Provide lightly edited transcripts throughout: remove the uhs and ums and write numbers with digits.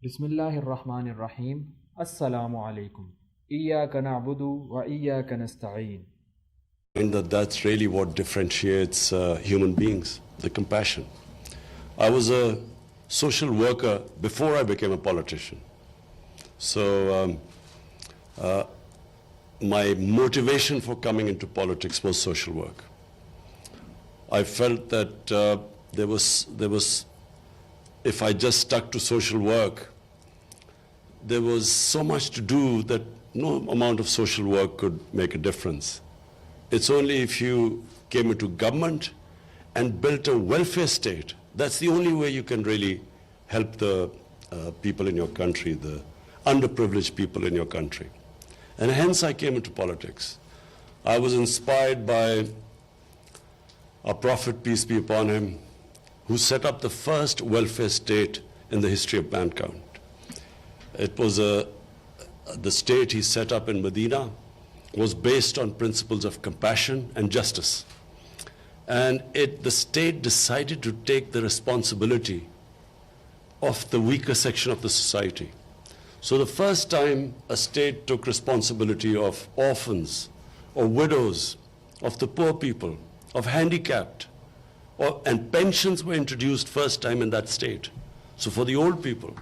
Bismillahirrahmanirrahim. Assalamu alaikum. Iyyaka na'budu wa iyyaka nasta'een. And that's really what differentiates human beings, the compassion. I was a social worker before I became a politician. So my motivation for coming into politics was social work. I felt that there was, if I just stuck to social work, there was so much to do that no amount of social work could make a difference. It's only if you came into government and built a welfare state, that's the only way you can really help the people in your country, the underprivileged people in your country. And hence I came into politics. I was inspired by our Prophet, peace be upon him, who set up the first welfare state in the history of mankind. It was the state he set up in Medina was based on principles of compassion and justice. And the state decided to take the responsibility of the weaker section of the society. So the first time a state took responsibility of orphans, or widows, of the poor people, of handicapped, and pensions were introduced first time in that state. So for the old people.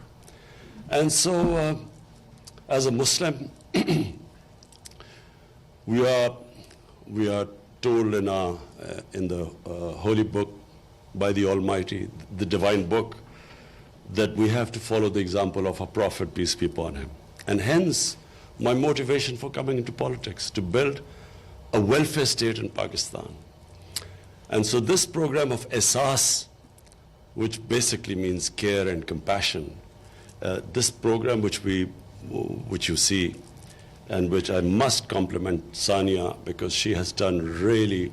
And so as a Muslim, we are told in the holy book by the Almighty, the divine book, that we have to follow the example of our Prophet, peace be upon him. And hence, my motivation for coming into politics, to build a welfare state in Pakistan. And so this program of Ehsaas, which basically means care and compassion, this program which you see, and which I must compliment Sania, because she has done really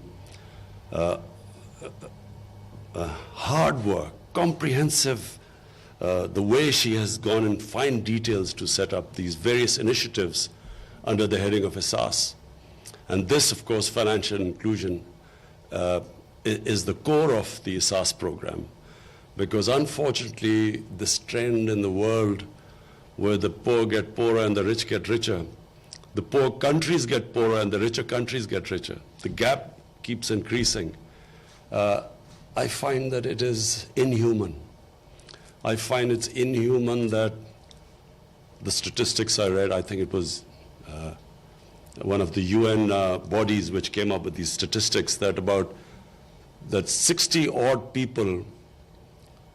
hard work, comprehensive, the way she has gone in fine details to set up these various initiatives under the heading of Ehsaas. And this, of course, financial inclusion is the core of the Ehsaas program, because unfortunately this trend in the world where the poor get poorer and the rich get richer, the poor countries get poorer and the richer countries get richer, the gap keeps increasing. I find that it is inhuman. I find it's inhuman that the statistics I read, I think it was one of the UN bodies which came up with these statistics, that 60-odd people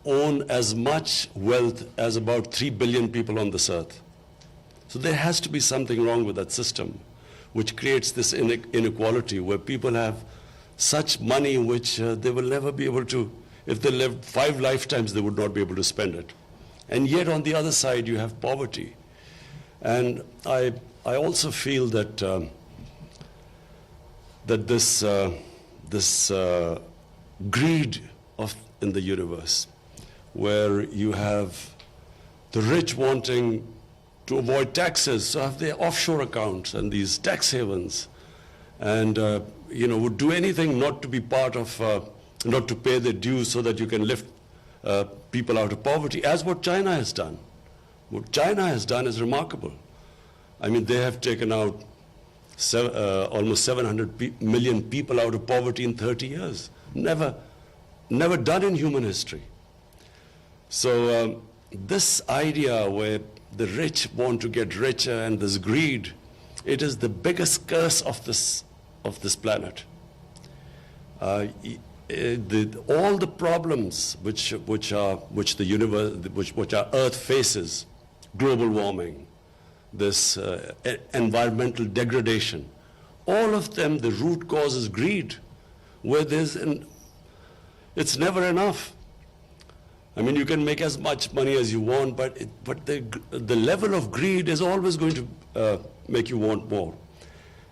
own as much wealth as about 3 billion people on this earth. So there has to be something wrong with that system, which creates this inequality where people have such money which they will never be able to, if they lived 5 lifetimes, they would not be able to spend it. And yet on the other side, you have poverty. And I also feel that that this greed in the universe, where you have the rich wanting to avoid taxes, so have their offshore accounts and these tax havens, and would do anything not to be part of, not to pay their dues so that you can lift people out of poverty, as what China has done. What China has done is remarkable. I mean, they have taken out almost 700 million people out of poverty in 30 years. Never done in human history. So this idea where the rich want to get richer and this greed, it is the biggest curse of this planet. All the problems which our Earth faces, global warming, this environmental degradation, all of them, the root cause is greed, where it's never enough. I mean, you can make as much money as you want, but the level of greed is always going to make you want more.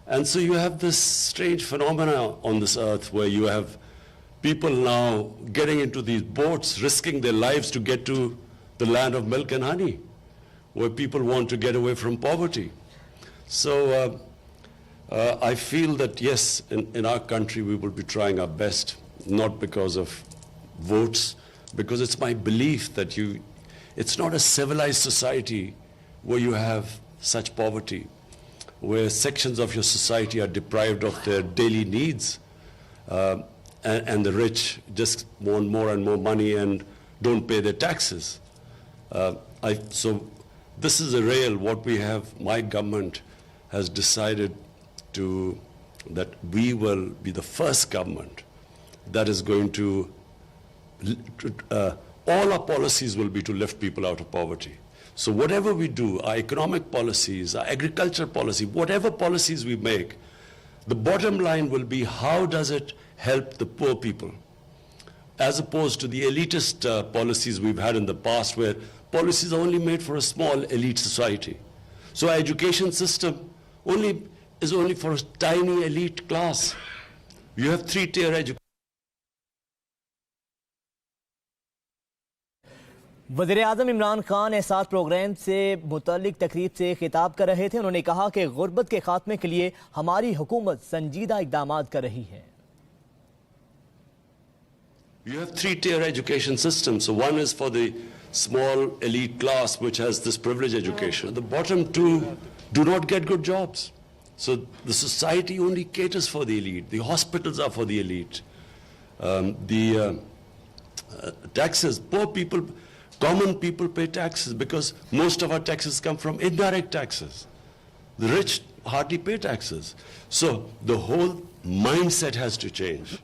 And so you have this strange phenomena on this earth where you have people now getting into these boats, risking their lives to get to the land of milk and honey, where people want to get away from poverty. So I feel that, yes, in our country we will be trying our best, not because of votes, because it's my belief that It's not a civilized society where you have such poverty, where sections of your society are deprived of their daily needs, and the rich just want more and more money and don't pay their taxes. So this is a rail what we have. My government has decided that we will be the first government that is going to, all our policies will be to lift people out of poverty. So whatever we do, our economic policies, our agriculture policy, whatever policies we make, the bottom line will be how does it help the poor people, as opposed to the elitist policies we've had in the past, where policies are only made for a small elite society. So our education system is only for a tiny elite class. You have three-tier education. वज़ीर-ए-आज़म इमरान खान एहसास programme से मुतल्लिक तकरीब से खिताब कर रहे थे। उन्होंने कहा कि गुर्बत के खात्मे के लिए हमारी हुकूमत संजीदा इक़दाम कर रही है। You have three-tier education system. So one is for the small elite class which has this privileged education. The bottom two do not get good jobs. So the society only caters for the elite. The hospitals are for the elite. Taxes, poor people, common people pay taxes because most of our taxes come from indirect taxes. The rich hardly pay taxes. So the whole mindset has to change,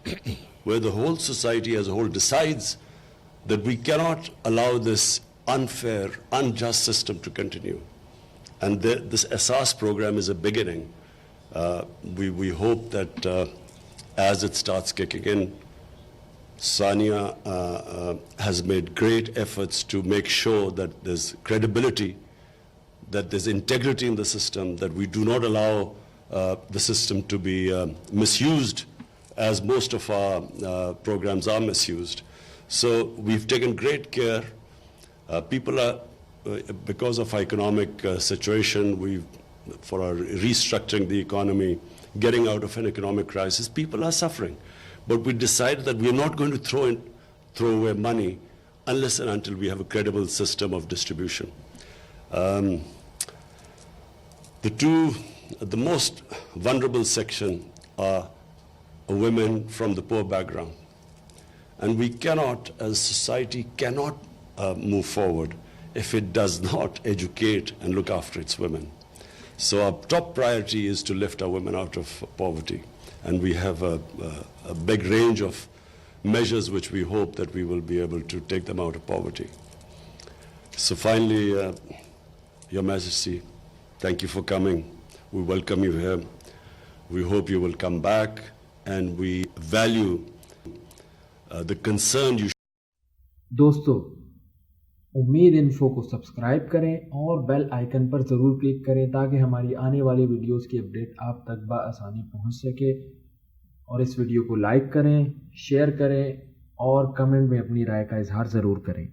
where the whole society as a whole decides that we cannot allow this unfair, unjust system to continue. And this Ehsaas program is a beginning. We hope that as it starts kicking in, Sania has made great efforts to make sure that there's credibility, that there's integrity in the system, that we do not allow the system to be misused, as most of our programs are misused. So we've taken great care. People are, because of our economic situation, for our restructuring the economy, getting out of an economic crisis, people are suffering. But we decided that we're not going to throw away money unless and until we have a credible system of distribution. The most vulnerable section are women from the poor background. And we cannot, as society, cannot move forward if it does not educate and look after its women. So our top priority is to lift our women out of poverty. And we have a big range of measures which we hope that we will be able to take them out of poverty. So finally, Your Majesty, thank you for coming. We welcome you here. We hope you will come back, and we value the concern you. दोस्तों, उम्मीद info को subscribe करें और bell icon पर ज़रूर click करें ताकि हमारी आने वाली वीडियोस की अपडेट आप तक बआसानी पहुंच सके। और इस वीडियो को लाइक करें, शेयर करें और कमेंट में अपनी राय का इजहार ज़रूर करें।